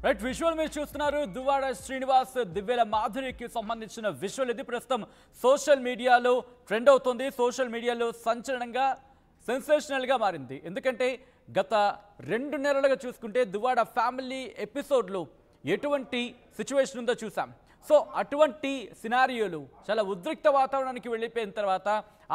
Right visual మీరు చూస్తున్నారు దువ్వాడ శ్రీనివాస్ దివ్యల మాధురికి సంబంధించిన విజువల్ ఇది ప్రస్తుతం సోషల్ మీడియాలో ట్రెండ్ అవుతుంది. సోషల్ మీడియాలో సంచలనంగా సెన్సేషనల్గా మారింది. ఎందుకంటే గత 2 నెలలుగా చూసుకుంటే దువ్వాడ ఫ్యామిలీ ఎపిసోడ్లో ఎటువంటి సిచ్యువేషన్ ఉందో చూసాం. సో అటువంటి సినారియోలు చాలా ఉద్రిక్త వాతావరణానికి వెళ్ళిపోయిన తర్వాత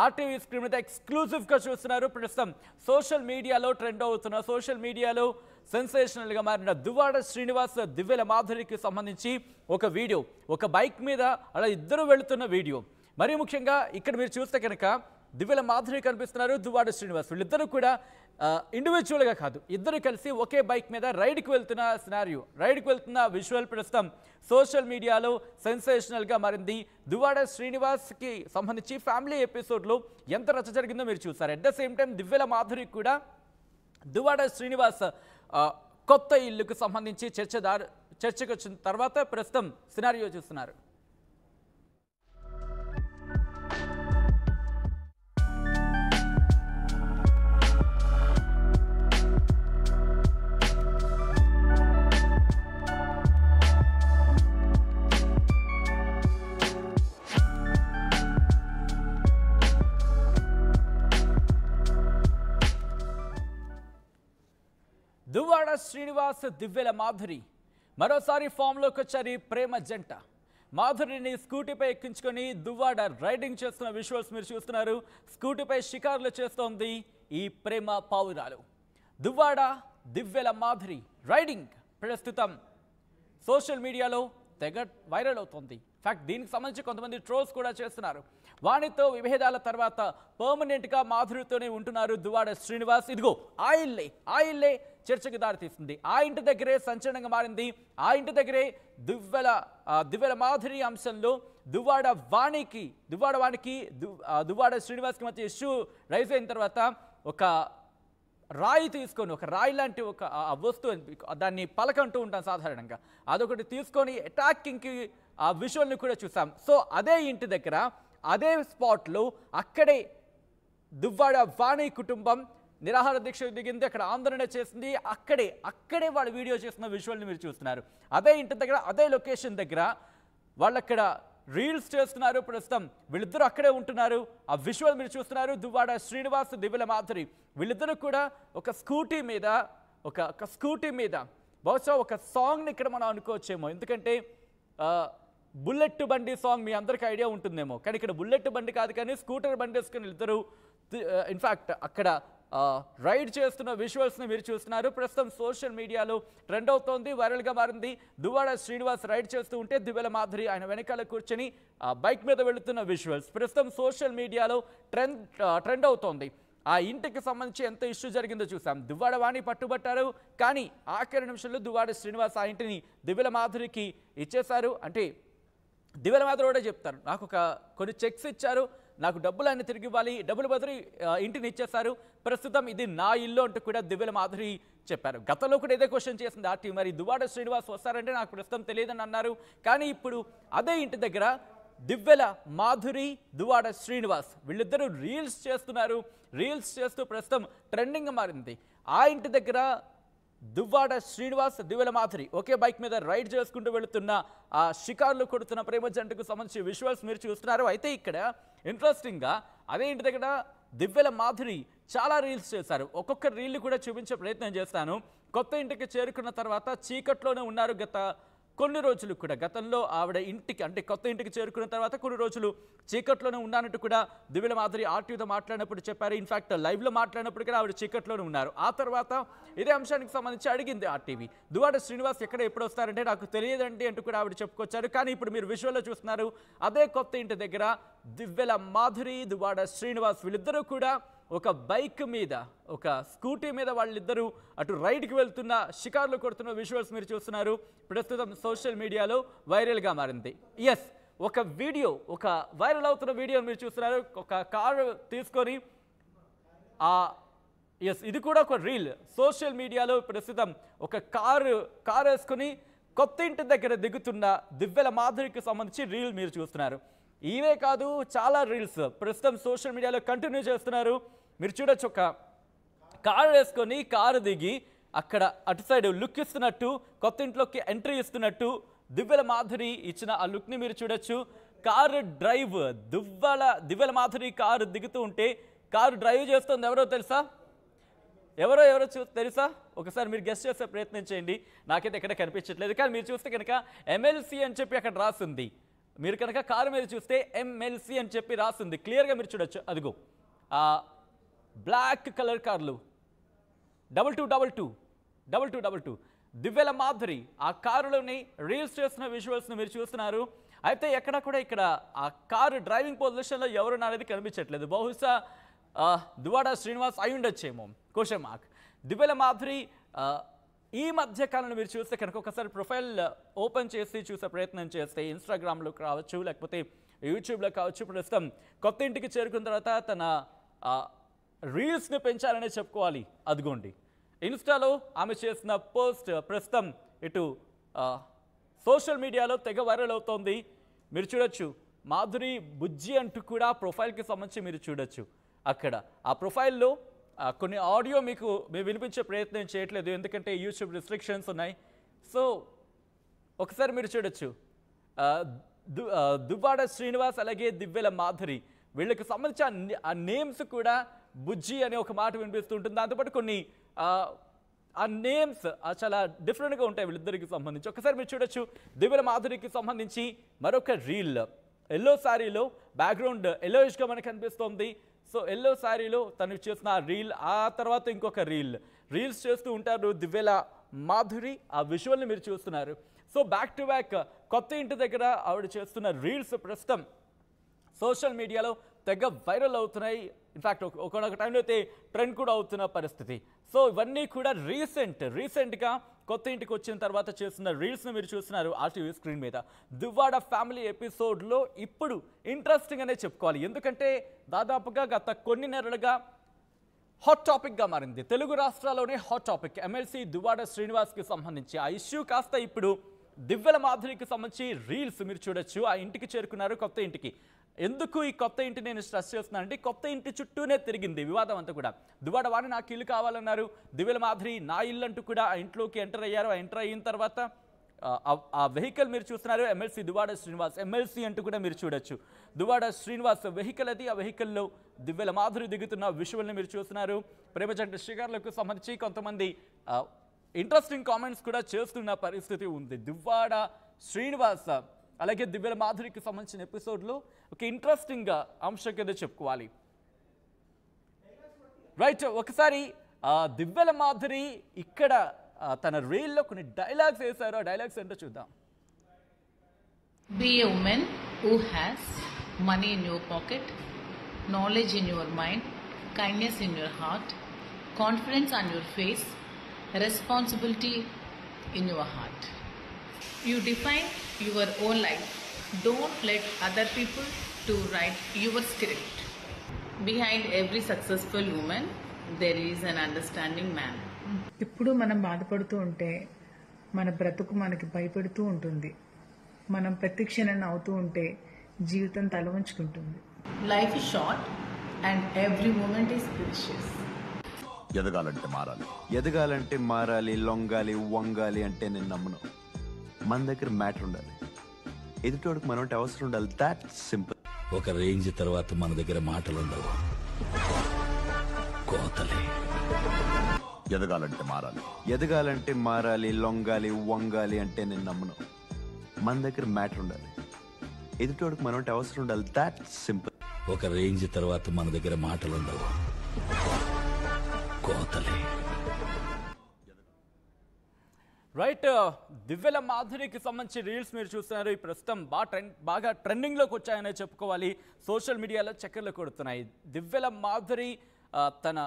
ఆర్టీవీ స్క్రీన్ మీద ఎక్స్క్లూజివ్గా చూస్తున్నారు. ప్రస్తుతం సోషల్ మీడియాలో ట్రెండ్ అవుతున్న సోషల్ మీడియాలో సెన్సేషనల్గా మారిన దువ్వాడ శ్రీనివాస్ దివ్యల మాధురికి సంబంధించి ఒక వీడియో, ఒక బైక్ మీద అలా ఇద్దరు వెళుతున్న వీడియో. మరీ ముఖ్యంగా ఇక్కడ మీరు చూస్తే కనుక దివ్యల మాధురి కనిపిస్తున్నారు, దువ్వాడ శ్రీనివాస్. వీళ్ళిద్దరూ కూడా ఇండివిజువల్గా కాదు, ఇద్దరు కలిసి ఒకే బైక్ మీద రైడ్కి వెళ్తున్న సినారియో, రైడ్కి వెళ్తున్న విజువల్ ప్రస్తుతం సోషల్ మీడియాలో సెన్సేషనల్గా మారింది. దువ్వాడ శ్రీనివాస్కి సంబంధించి ఫ్యామిలీ ఎపిసోడ్లో ఎంత రచ్చ జరిగిందో మీరు చూస్తారు. అట్ ద సేమ్ టైం దివ్యల మాధురికి కూడా దువ్వాడ శ్రీనివాస్ కొత్త ఇల్లుకు సంబంధించి చర్చకు వచ్చిన తర్వాత ప్రస్తుతం సినారియో చూస్తున్నారు. దువ్వాడ శ్రీనివాస్ దివ్యల మాధురి మరోసారి ఫామ్లోకి వచ్చారు ఈ ప్రేమ జంట. మాధురిని స్కూటీపై ఎక్కించుకొని దువ్వాడ రైడింగ్ చేస్తున్న విజువల్స్ మీరు చూస్తున్నారు. స్కూటీపై షికార్లు చేస్తోంది ఈ ప్రేమ పావురాలు. దువ్వాడ దివ్యల మాధురి రైడింగ్ ప్రస్తుతం సోషల్ మీడియాలో తెగ వైరల్ అవుతోంది. ఫ్యాక్ట్ దీనికి సంబంధించి కొంతమంది ట్రోల్స్ కూడా చేస్తున్నారు. వానితో విభేదాల తర్వాత పర్మనెంట్గా మాధురితోనే ఉంటున్నారు దువ్వాడ శ్రీనివాస్. ఇదిగో ఆ ఇల్లే చర్చకు దారితీస్తుంది. ఆ ఇంటి దగ్గరే సంచలనంగా మారింది. ఆ ఇంటి దగ్గరే దివ్యల మాధురి అంశంలో దువ్వాడ శ్రీనివాస్కి మధ్య ఇష్యూ రైజ్ అయిన తర్వాత ఒక రాయి తీసుకొని, ఒక రాయి లాంటి ఒక వస్తువు, దాన్ని పలకంటూ ఉంటాం సాధారణంగా, అదొకటి తీసుకొని అటాకింగ్కి ఆ విజువల్ని కూడా చూసాం. సో అదే ఇంటి దగ్గర అదే స్పాట్లో అక్కడే దువ్వాడ వాణి కుటుంబం నిరాహార దీక్ష దిగింది, అక్కడ ఆందోళన చేసింది. అక్కడే వాళ్ళు వీడియో చేస్తున్న విజువల్ని మీరు చూస్తున్నారు. అదే ఇంటి దగ్గర అదే లొకేషన్ దగ్గర వాళ్ళు అక్కడ రీల్స్ చేస్తున్నారు. ప్రస్తుతం వీళ్ళిద్దరూ అక్కడే ఉంటున్నారు. ఆ విజువల్ మీరు చూస్తున్నారు. దువ్వాడ శ్రీనివాస్ దివ్యల మాధురి వీళ్ళిద్దరూ కూడా ఒక స్కూటీ మీద బహుశా ఒక సాంగ్ని ఇక్కడ మనం అనుకోవచ్చేమో. ఎందుకంటే బుల్లెట్ బండి సాంగ్ మీ అందరికీ ఐడియా ఉంటుందేమో, కానీ ఇక్కడ బుల్లెట్ బండి కాదు, కానీ స్కూటర్ బండి వేసుకుని ఇద్దరు ఇన్ఫ్యాక్ట్ అక్కడ రైడ్ చేస్తున్న విజువల్స్ని మీరు చూస్తున్నారు. ప్రస్తుతం సోషల్ మీడియాలో ట్రెండ్ అవుతోంది, వైరల్గా మారింది. దువ్వాడ శ్రీనివాస్ రైడ్ చేస్తూ ఉంటే దివ్యల మాధురి ఆయన వెనకాల కూర్చొని బైక్ మీద వెళుతున్న విజువల్స్ ప్రస్తుతం సోషల్ మీడియాలో ట్రెండ్ అవుతోంది. ఆ ఇంటికి సంబంధించి ఎంత ఇష్యూ జరిగిందో చూసాం. దువ్వాడ వాణి పట్టుబట్టారు, కానీ ఆఖరి నిమిషంలో దువ్వాడ శ్రీనివాస్ ఆ ఇంటిని దివ్యల మాధురికి ఇచ్చేశారు. అంటే దివ్యల మాధురి కూడా చెప్తారు, నాకు కొన్ని చెక్స్ ఇచ్చారు, నాకు డబ్బులు అన్ని తిరిగి ఇవ్వాలి, డబ్బులు బదులు ఇంటిని ఇచ్చేశారు, ప్రస్తుతం ఇది నా ఇల్లు అంటూ కూడా దివ్యల మాధురి చెప్పారు. గతంలో కూడా ఇదే క్వశ్చన్ చేసింది ఆర్టీ, మరి దువ్వాడ శ్రీనివాస్ వస్తారంటే నాకు ప్రస్తుతం తెలియదని అన్నారు. కానీ ఇప్పుడు అదే ఇంటి దగ్గర దివ్యల మాధురి దువ్వాడ శ్రీనివాస్ వీళ్ళిద్దరూ రీల్స్ చేస్తున్నారు. రీల్స్ చేస్తూ ప్రస్తుతం ట్రెండింగ్ మారింది. ఆ ఇంటి దగ్గర దువ్వాడ శ్రీనివాస్ దివ్యల మాధురి ఒకే బైక్ మీద రైడ్ చేసుకుంటూ వెళుతున్న ఆ షికార్లు కొడుతున్న ప్రేమ జంటకు సంబంధించి విజువల్స్ మీరు చూస్తున్నారు. అయితే ఇక్కడ ఇంట్రెస్టింగ్గా అదే ఇంటి దగ్గర దివ్యల మాధురి చాలా రీల్స్ చేశారు. ఒక్కొక్క రీల్ కూడా చూపించే ప్రయత్నం చేస్తాను. కొత్త ఇంటికి చేరుకున్న తర్వాత చీకట్లోనే ఉన్నారు కొన్ని రోజులు కూడా. గతంలో ఆవిడ ఇంటికి, అంటే కొత్త ఇంటికి చేరుకున్న తర్వాత కొన్ని రోజులు చీకట్లోనే ఉన్నానంటూ కూడా దివ్యల మాధురి ఆర్టీవీతో మాట్లాడినప్పుడు చెప్పారు. ఇన్ఫాక్ట్ లైవ్లో మాట్లాడినప్పుడు కూడా ఆవిడ చీకట్లోనే ఉన్నారు. ఆ తర్వాత ఇదే అంశానికి సంబంధించి అడిగింది ఆర్టీవీ, దువ్వాడ శ్రీనివాస్ ఎప్పుడు వస్తారంటే నాకు తెలియదండి అంటూ కూడా ఆవిడ చెప్పుకొచ్చారు. కానీ ఇప్పుడు మీరు విజువల్లో చూస్తున్నారు, అదే కొత్త ఇంటి దగ్గర దివ్యల మాధురి దువ్వాడ శ్రీనివాస్ వీళ్ళిద్దరూ కూడా ఒక బైక్ మీద, ఒక స్కూటీ మీద వాళ్ళిద్దరూ అటు రైడ్కి వెళ్తున్న షికార్లు కొడుతున్న విజువల్స్ మీరు చూస్తున్నారు. ప్రస్తుతం సోషల్ మీడియాలో వైరల్గా మారింది. ఒక వైరల్ అవుతున్న వీడియో మీరు చూస్తున్నారు. ఒక కారు తీసుకొని ఇది కూడా ఒక రీల్ సోషల్ మీడియాలో ప్రస్తుతం ఒక కారు వేసుకొని కొత్త ఇంటి దగ్గర దిగుతున్న దివ్యల మాధురికి సంబంధించి రీల్ మీరు చూస్తున్నారు. ఇవే కాదు, చాలా రీల్స్ ప్రస్తుతం సోషల్ మీడియాలో కంటిన్యూ చేస్తున్నారు. మీరు చూడొచ్చు, ఒక కారు వేసుకొని కారు దిగి అక్కడ అటు సైడ్ లుక్ ఇస్తున్నట్టు, కొత్త ఇంట్లోకి ఎంట్రీ ఇస్తున్నట్టు దివ్యల మాధురి ఇచ్చిన ఆ లుక్ని మీరు చూడొచ్చు. కారు డ్రైవ్, దివ్యల మాధురి కారు దిగుతూ ఉంటే కారు డ్రైవ్ చేస్తుంది ఎవరో తెలుసా? ఎవరో తెలుసా? ఒకసారి మీరు గెస్ట్ చేసే ప్రయత్నం చేయండి. నాకైతే ఎక్కడ కనిపించట్లేదు, కానీ మీరు చూస్తే కనుక MLC అని చెప్పి అక్కడ రాస్తుంది. మీరు కనుక కారు మీద చూస్తే MLC అని చెప్పి రాస్తుంది, క్లియర్గా మీరు చూడొచ్చు. అదిగో బ్లాక్ కలర్ కార్లు 2222 దివ్యల మాధురి ఆ కారులోని రీల్స్ చేస్తున్న విజువల్స్ని మీరు చూస్తున్నారు. అయితే ఎక్కడ కూడా ఇక్కడ ఆ కారు డ్రైవింగ్ పొజిషన్లో ఎవరు అనేది కనిపించట్లేదు. బహుశా దువ్వాడ శ్రీనివాస్ అయి ఉండొచ్చేమో, క్వశ్చన్ మార్క్. దివ్యల మాధురి ఈ మధ్య కాలంలో మీరు చూస్తే కనుక ఒకసారి ప్రొఫైల్ ఓపెన్ చేసి చూసే ప్రయత్నం చేస్తే ఇన్స్టాగ్రామ్లో కావచ్చు, లేకపోతే యూట్యూబ్లో కావచ్చు, ప్రస్తుతం కొత్త ఇంటికి చేరుకున్న తర్వాత తన రీల్స్ని పెంచాలనే చెప్పుకోవాలి. అదిగోండి ఇన్స్టాలో ఆమె చేసిన పోస్ట్ ప్రస్తుతం ఇటు సోషల్ మీడియాలో తెగ వైరల్ అవుతోంది. మీరు చూడొచ్చు మాధురి బుజ్జి అంటూ కూడా ప్రొఫైల్కి సంబంధించి మీరు చూడొచ్చు. అక్కడ ఆ ప్రొఫైల్లో కొన్ని ఆడియో మేము వినిపించే ప్రయత్నం చేయట్లేదు, ఎందుకంటే యూట్యూబ్ రిస్ట్రిక్షన్స్ ఉన్నాయి. సో ఒకసారి మీరు చూడొచ్చు దువ్వాడ శ్రీనివాస్ అలాగే దివ్యల మాధురి వీళ్ళకి సంబంధించి ఆ నేమ్స్ కూడా బుజ్జి అనే ఒక మాట వినిపిస్తుంటుంది. దాంతోపాటు కొన్ని ఆ నేమ్స్ చాలా డిఫరెంట్గా ఉంటాయి వీళ్ళిద్దరికి సంబంధించి. ఒకసారి మీరు చూడొచ్చు దివ్యల మాధురికి సంబంధించి మరొక రీల్, ఎల్లో శారీలో బ్యాక్గ్రౌండ్ ఎల్లోయిష్గా మనకు కనిపిస్తోంది. సో ఎల్లో శారీలో తను చేసిన ఆ రీల్, ఆ తర్వాత ఇంకొక రీల్స్ చేస్తూ ఉంటారు దివ్యల మాధురి. ఆ విజువల్ని మీరు చూస్తున్నారు. సో బ్యాక్ టు బ్యాక్ కొత్త ఇంటి దగ్గర ఆవిడ చేస్తున్న రీల్స్ ప్రస్తుతం సోషల్ మీడియాలో తెగ వైరల్ అవుతున్నాయి. ఇన్ఫ్యాక్ట్ ఒకనొక టైంలో అయితే ట్రెండ్ కూడా అవుతున్న పరిస్థితి. సో ఇవన్నీ కూడా రీసెంట్గా కొత్త ఇంటికి వచ్చిన తర్వాత చేస్తున్న రీల్స్ని మీరు చూస్తున్నారు RTV స్క్రీన్ మీద. దువ్వాడ ఫ్యామిలీ ఎపిసోడ్లో ఇప్పుడు ఇంట్రెస్టింగ్ అనే చెప్పుకోవాలి, ఎందుకంటే దాదాపుగా గత కొన్ని నెలలుగా హాట్ టాపిక్గా మారింది. తెలుగు రాష్ట్రాల్లోనే హాట్ టాపిక్ MLC దువ్వాడ శ్రీనివాస్కి సంబంధించి. ఆ ఇష్యూ కాస్త ఇప్పుడు దివ్యల మాధురికి సంబంధించి రీల్స్ మీరు చూడొచ్చు. ఆ ఇంటికి చేరుకున్నారు, కొత్త ఇంటికి. ఎందుకు ఈ కొత్త ఇంటి నేను స్ట్రెస్ చేస్తున్నాను అంటే కొత్త ఇంటి చుట్టూనే తిరిగింది వివాదం అంతా కూడా. దువ్వాడ వాడిని నాకు ఇల్లు కావాలన్నారు, దివ్యల మాధురి నా ఇల్లు అంటూ కూడా ఆ ఇంట్లోకి ఎంటర్ అయ్యారు. ఆ ఎంటర్ అయిన తర్వాత ఆ వెహికల్ మీరు చూస్తున్నారు MLC దువ్వాడ శ్రీనివాస్ MLC అంటూ కూడా మీరు చూడొచ్చు. దువ్వాడ శ్రీనివాస్ వెహికల్ అది. ఆ వెహికల్లో దివ్యల మాధురి దిగుతున్న విజువల్ని మీరు చూస్తున్నారు. ప్రేమజంట షికార్లకు సంబంధించి కొంతమంది ఇంట్రెస్టింగ్ కామెంట్స్ కూడా చేస్తున్న పరిస్థితి ఉంది. దువ్వాడ శ్రీనివాస్ అలాగే దివ్యల మాధురికి సంబంధించిన ఎపిసోడ్లో ఒక ఇంట్రెస్టింగ్ అంశం కింద చెప్పుకోవాలి. రైట్, ఒకసారి దివ్యల మాధురి ఇక్కడ తన రీల్లో కొన్ని డైలాగ్స్ వేశారు. ఆ డైలాగ్స్ ఏంటో చూద్దాం. Be a woman who has money in your pocket, knowledge in your mind, kindness in your heart, confidence on your face, responsibility in your heart. You define your own life. Don't let other people to write your script. Behind every successful woman, there is an understanding man. ఇప్పుడు మనం బాధపడుతూ ఉంటే మన బ్రతుకు మనకి భయపెడుతూ ఉంటుంది. మనం ప్రతి క్షణం అవుతూ ఉంటే జీవితం తల వంచుకుంటుంది. Life is short and every moment is precious. ఎదగాలంటే మారాలి, లొంగాలి, వంగాలి అంటే నేను నమ్మను. మన దగ్గర మ్యాటర్ ఉండాలి, ఎదుటోడికి మనోటి అవసరం ఉండాలి. That simple. ఒక రేంజ్ తర్వాత మన దగ్గర మాటలు ఉండవు, కోతలే. ఎదగాలంటే మారాలి, లొంగాలి, వంగాలి అంటే నేను నమ్మను. మన దగ్గర మ్యాటర్ ఉండాలి, ఎదుటోడికి మనోటి అవసరం ఉండాలి. That simple. ఒక రేంజ్ తర్వాత మన దగ్గర మాటలు ఉండవు, కోతలే. రైట్, దివ్యల మాధురికి సంబంధించి రీల్స్ మీరు చూస్తున్నారు. ఈ ప్రస్తుతం బాగా ట్రెండింగ్లోకి వచ్చాయనే చెప్పుకోవాలి. సోషల్ మీడియాలో చక్కర్లు కొడుతున్నాయి. దివ్యల మాధురి తన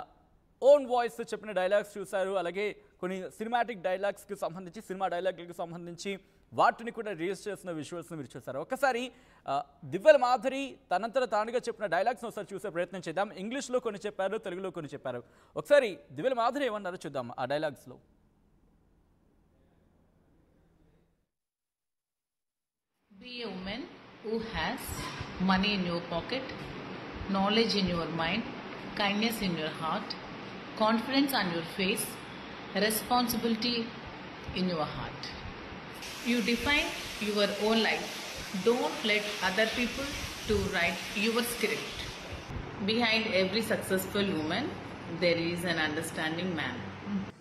ఓన్ వాయిస్ చెప్పిన డైలాగ్స్ చూశారు. అలాగే కొన్ని సినిమాటిక్ డైలాగ్స్కి సంబంధించి, సినిమా డైలాగ్లకు సంబంధించి వాటిని కూడా రీల్స్ చేసిన విజువల్స్ని మీరు చూశారు. ఒకసారి దివ్యల మాధురి తనంతట తానుగా చెప్పిన డైలాగ్స్ని ఒకసారి చూసే ప్రయత్నం చేద్దాం. ఇంగ్లీష్లో కొన్ని చెప్పారు, తెలుగులో కొన్ని చెప్పారు. ఒకసారి దివ్యల మాధురి ఏమన్నారో చూద్దాం ఆ డైలాగ్స్లో. Be a woman who has money in your pocket, knowledge in your mind, kindness in your heart, confidence on your face, responsibility in your heart. You define your own life. Don't let other people to write your script. Behind every successful woman, there is an understanding man.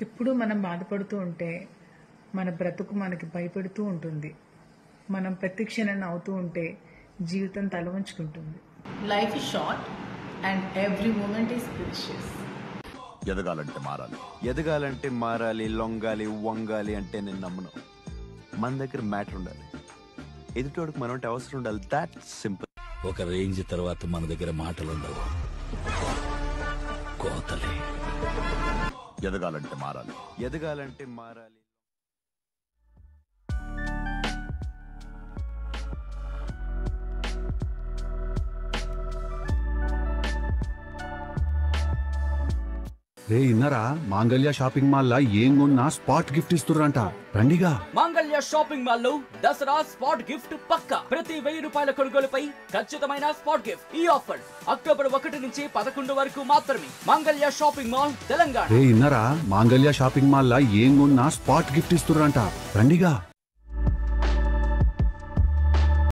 ఇప్పుడు మనం బాధపడుతూ ఉంటే మన బ్రతుకు మనకి భయపెడుతూ ఉంటుంది. మనం ప్రతి క్షణం అవుతూ ఉంటే జీవితం తల వంచుకుంటుంది. Life is short and every moment is precious. ఎదగాలంటే మారాలి, లొంగాలి, వంగాలి అంటే నేను నమ్మను. మన దగ్గర మ్యాటర్ ఉండాలి, ఎదుటోడికి మనం అవసరం ఉండాలి. That simple. ఒక రేంజ్ తర్వాత మన దగ్గర మాటలుండవు, కోతలే. ఎదగాలంటే మారాలి. రే ఇన్నరా మాంగళ్య షాపింగ్ మాల్ లా ఏం కొన్నా స్పాట్ గిఫ్ట్ ఇస్తుర్రంట, రండిగా. మాంగళ్య షాపింగ్ మాల్ లో దసరా స్పాట్ గిఫ్ట్ పక్కా. ప్రతి 1000 రూపాయల కొనుగోలుపై ఖచ్చితమైన స్పాట్ గిఫ్ట్. ఈ ఆఫర్ అక్టోబర్ 1 నుంచి 11 వరకు మాత్రమే. మాంగళ్య షాపింగ్ మాల్, తెలంగాణ. రే ఇన్నరా మాంగళ్య షాపింగ్ మాల్ లా ఏం కొన్నా స్పాట్ గిఫ్ట్ ఇస్తుర్రంట, రండిగా.